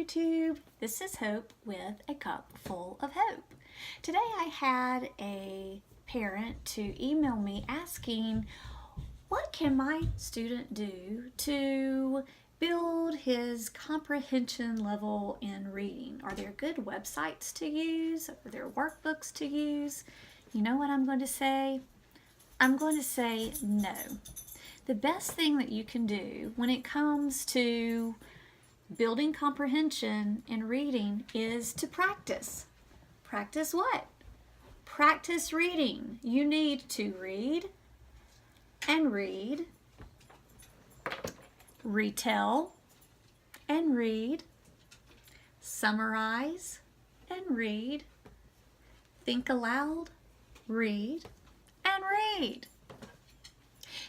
YouTube. This is Hope with a cup full of hope. Today I had a parent to email me asking, what can my student do to build his comprehension level in reading? Are there good websites to use? Are there workbooks to use? You know what I'm going to say? I'm going to say no. The best thing that you can do when it comes to building comprehension in reading is to practice. Practice what? Practice reading. You need to read and read, retell and read, summarize and read, think aloud, read, and read.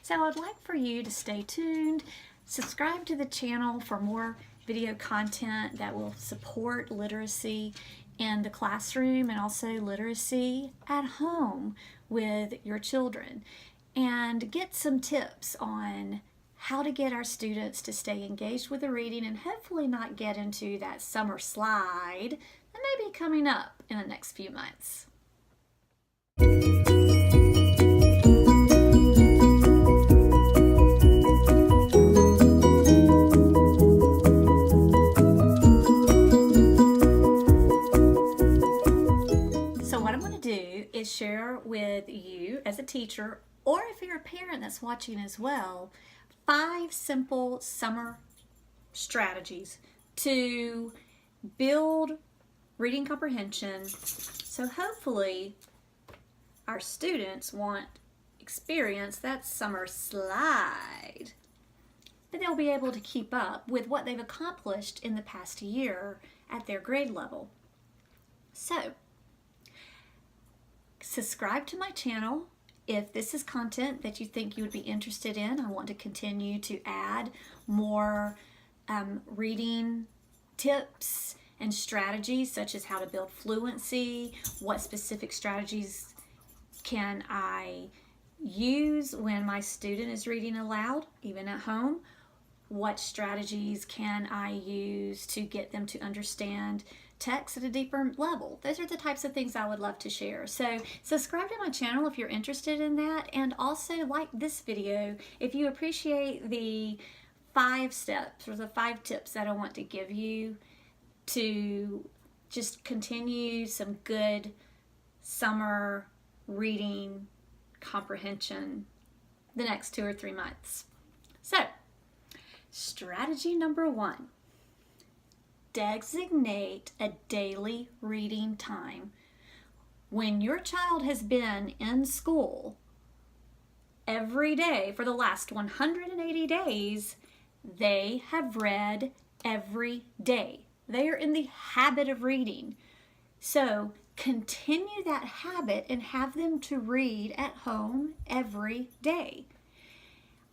So I'd like for you to stay tuned, subscribe to the channel for more video content that will support literacy in the classroom and also literacy at home with your children, and get some tips on how to get our students to stay engaged with the reading and hopefully not get into that summer slide that may be coming up in the next few months. Share with you as a teacher, or if you're a parent that's watching as well, 5 simple summer strategies to build reading comprehension, so hopefully our students won't experience that summer slide, but they'll be able to keep up with what they've accomplished in the past year at their grade level. So subscribe to my channel if this is content that you think you would be interested in. I want to continue to add more reading tips and strategies, such as how to build fluency, what specific strategies can I use when my student is reading aloud, even at home, what strategies can I use to get them to understand text at a deeper level. Those are the types of things I would love to share. So subscribe to my channel if you're interested in that, and also like this video if you appreciate the 5 steps or the 5 tips that I want to give you to just continue some good summer reading comprehension the next 2 or 3 months. So strategy number 1. Designate a daily reading time. When your child has been in school every day for the last 180 days, they have read every day. They are in the habit of reading. So continue that habit and have them to read at home every day.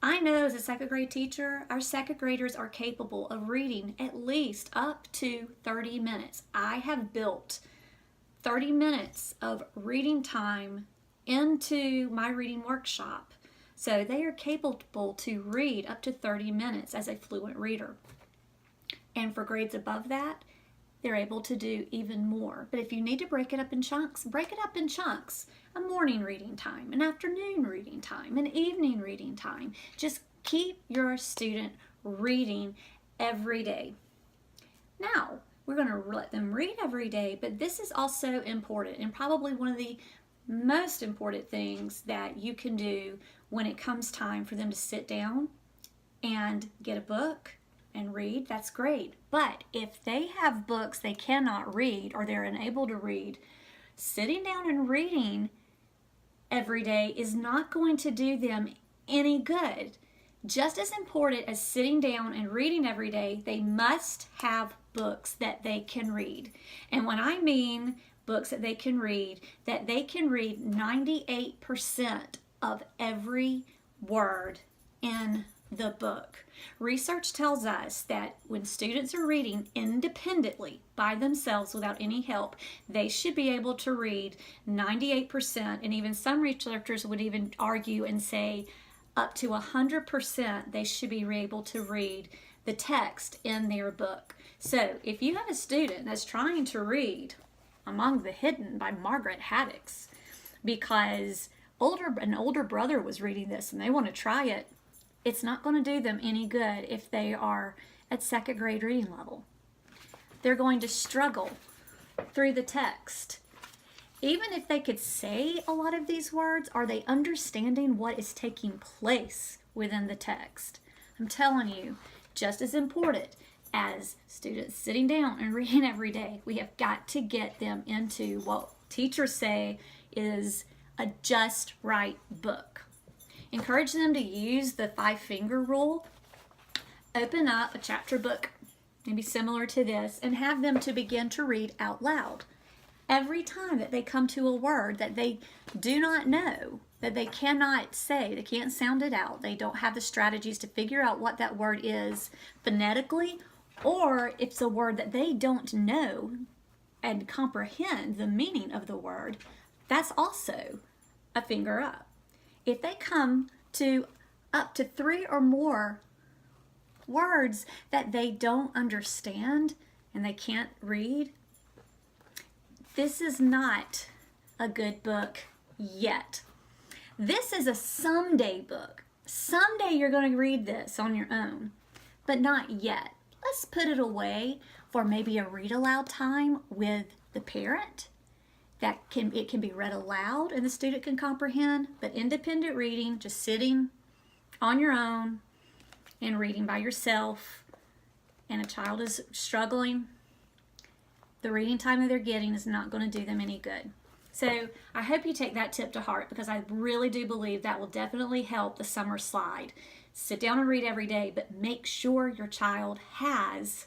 I know as a second grade teacher, our second graders are capable of reading at least up to 30 minutes. I have built 30 minutes of reading time into my reading workshop. So they are capable to read up to 30 minutes as a fluent reader. And for grades above that, they're able to do even more. But if you need to break it up in chunks, break it up in chunks. A morning reading time, an afternoon reading time, an evening reading time. Just keep your student reading every day. Now, we're going to let them read every day, but this is also important, and probably one of the most important things that you can do when it comes time for them to sit down and get a book and read. That's great. But if they have books they cannot read or they're unable to read, sitting down and reading every day is not going to do them any good. Just as important as sitting down and reading every day, they must have books that they can read. And when I mean books that they can read 98% of every word in the book. Research tells us that when students are reading independently by themselves without any help, they should be able to read 98%, and even some researchers would even argue and say up to 100% they should be able to read the text in their book. So if you have a student that's trying to read Among the Hidden by Margaret Haddix because an older brother was reading this and they want to try it, it's not going to do them any good if they are at second grade reading level. They're going to struggle through the text. Even if they could say a lot of these words, are they understanding what is taking place within the text? I'm telling you, just as important as students sitting down and reading every day, we have got to get them into what teachers say is a just right book. Encourage them to use the 5-finger rule. Open up a chapter book, maybe similar to this, and have them to begin to read out loud. Every time that they come to a word that they do not know, that they cannot say, they can't sound it out, they don't have the strategies to figure out what that word is phonetically, or if it's a word that they don't know and comprehend the meaning of the word, that's also a finger up. If they come to up to 3 or more words that they don't understand and they can't read, this is not a good book yet. This is a someday book. Someday you're going to read this on your own, but not yet. Let's put it away for maybe a read aloud time with the parent. It can be read aloud and the student can comprehend, but independent reading, just sitting on your own and reading by yourself, and a child is struggling, the reading time that they're getting is not going to do them any good. So I hope you take that tip to heart, because I really do believe that will definitely help the summer slide. Sit down and read every day, but make sure your child has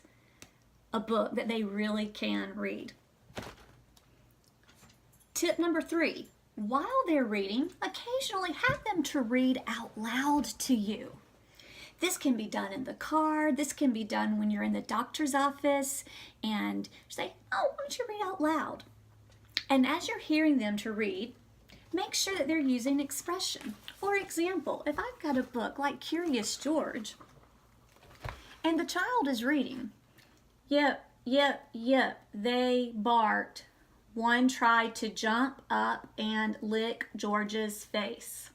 a book that they really can read. Tip number 3, while they're reading, occasionally have them to read out loud to you. This can be done in the car. This can be done when you're in the doctor's office and say, oh, why don't you read out loud? And as you're hearing them to read, make sure that they're using expression. For example, if I've got a book like Curious George and the child is reading, yep, yep, yep, they barked. One tried to jump up and lick George's face.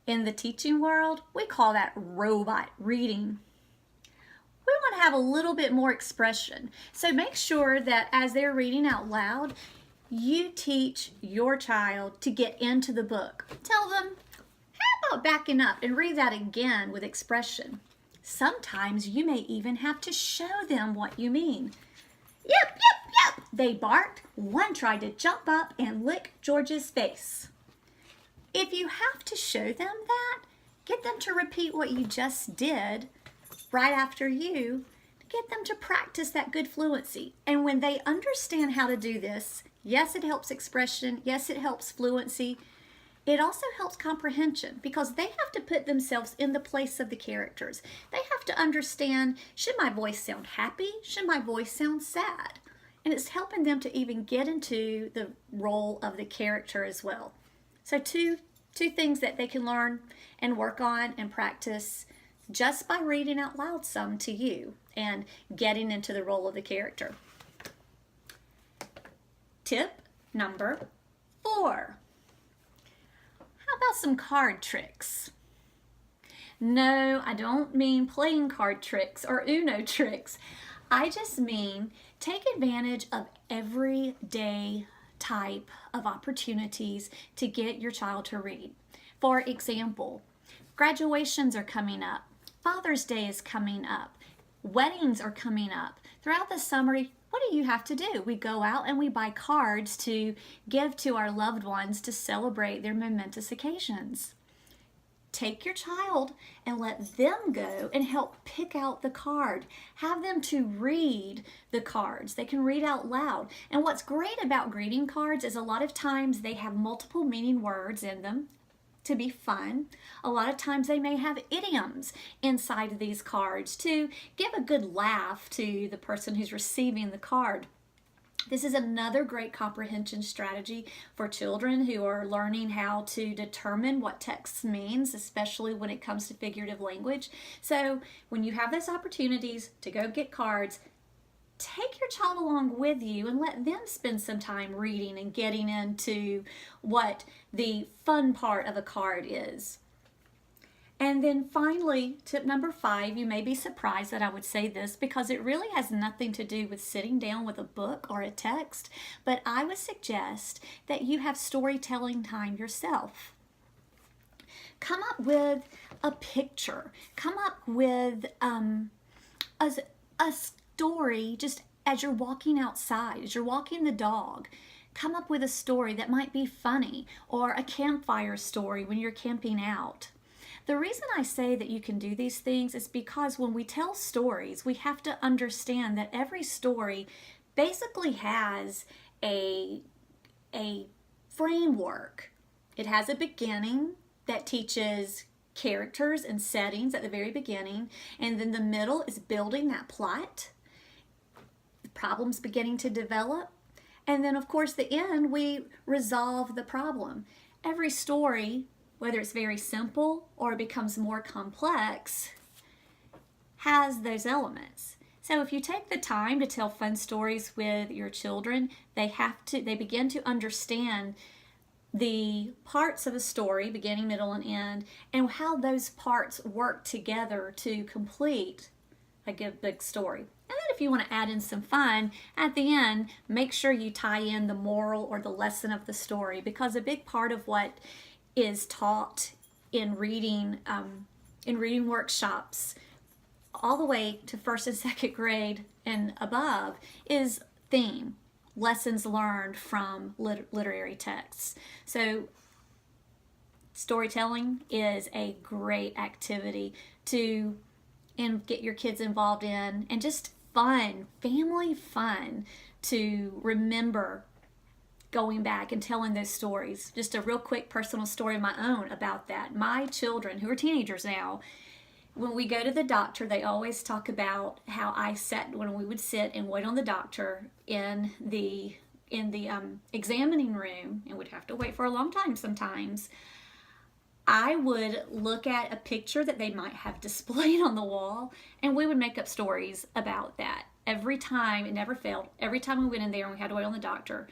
In the teaching world, we call that robot reading. We want to have a little bit more expression. So make sure that as they're reading out loud, you teach your child to get into the book. Tell them, how about backing up and read that again with expression? Sometimes you may even have to show them what you mean. Yep, yep, yep, they barked. One tried to jump up and lick George's face. If you have to show them that, get them to repeat what you just did right after you. Get them to practice that good fluency. And when they understand how to do this, yes, it helps expression. Yes, it helps fluency. It also helps comprehension, because they have to put themselves in the place of the characters. They have to understand, should my voice sound happy? Should my voice sound sad? And it's helping them to even get into the role of the character as well. So two things that they can learn and work on and practice just by reading out loud some to you and getting into the role of the character. Tip number 4. How about some card tricks? No, I don't mean playing card tricks or Uno tricks. I just mean take advantage of everyday type of opportunities to get your child to read. For example, graduations are coming up. Father's Day is coming up. Weddings are coming up. Throughout the summer, what do you have to do? We go out and we buy cards to give to our loved ones to celebrate their momentous occasions. Take your child and let them go and help pick out the card. Have them to read the cards. They can read out loud. And what's great about greeting cards is a lot of times they have multiple meaning words in them to be fun. A lot of times they may have idioms inside of these cards to give a good laugh to the person who's receiving the card. This is another great comprehension strategy for children who are learning how to determine what text means, especially when it comes to figurative language. So when you have those opportunities to go get cards, take your child along with you and let them spend some time reading and getting into what the fun part of a card is. And then finally, tip number 5, you may be surprised that I would say this because it really has nothing to do with sitting down with a book or a text, but I would suggest that you have storytelling time yourself. Come up with a picture. Come up with a story just as you're walking outside, as you're walking the dog. Come up with a story that might be funny, or a campfire story when you're camping out. The reason I say that you can do these things is because when we tell stories, we have to understand that every story basically has a framework. It has a beginning that teaches characters and settings at the very beginning, and then the middle is building that plot, the problems beginning to develop, and then of course the end, we resolve the problem. Every story, whether it's very simple or it becomes more complex, has those elements. So if you take the time to tell fun stories with your children, they begin to understand the parts of a story, beginning, middle, and end, and how those parts work together to complete a good big story. And then if you want to add in some fun, at the end, make sure you tie in the moral or the lesson of the story, because a big part of what is taught in reading workshops all the way to 1st and 2nd grade and above is theme, lessons learned from literary texts. So storytelling is a great activity to get your kids involved in, and just fun, family fun to remember going back and telling those stories. Just a real quick personal story of my own about that. My children, who are teenagers now, when we go to the doctor, they always talk about how when we would sit and wait on the doctor in the examining room, and would have to wait for a long time sometimes. I would look at a picture that they might have displayed on the wall, and we would make up stories about that. Every time, it never failed. Every time we went in there and we had to wait on the doctor,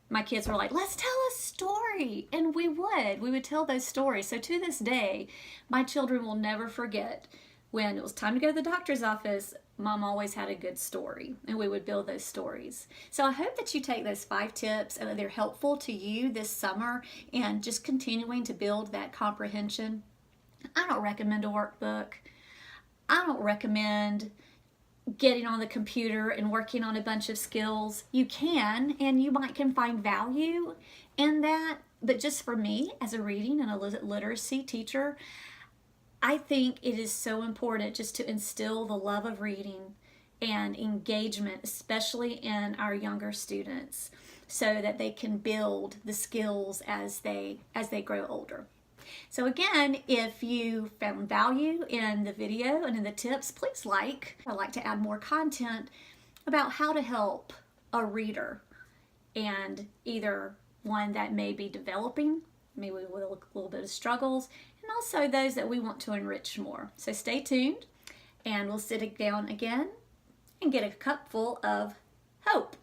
my kids were like, let's tell a story. And we would tell those stories. So to this day, my children will never forget when it was time to go to the doctor's office, Mom always had a good story, and we would build those stories. So I hope that you take those 5 tips and that they're helpful to you this summer and just continuing to build that comprehension. I don't recommend a workbook. I don't recommend getting on the computer and working on a bunch of skills. You can, and you can find value in that, but just for me as a reading and a literacy teacher, I think it is so important just to instill the love of reading and engagement, especially in our younger students, so that they can build the skills as they grow older. So again, if you found value in the video and in the tips, please like. I'd like to add more content about how to help a reader, and either one that may be developing, maybe with a little bit of struggles, and also those that we want to enrich more. So stay tuned, and we'll sit down again and get a cup full of hope.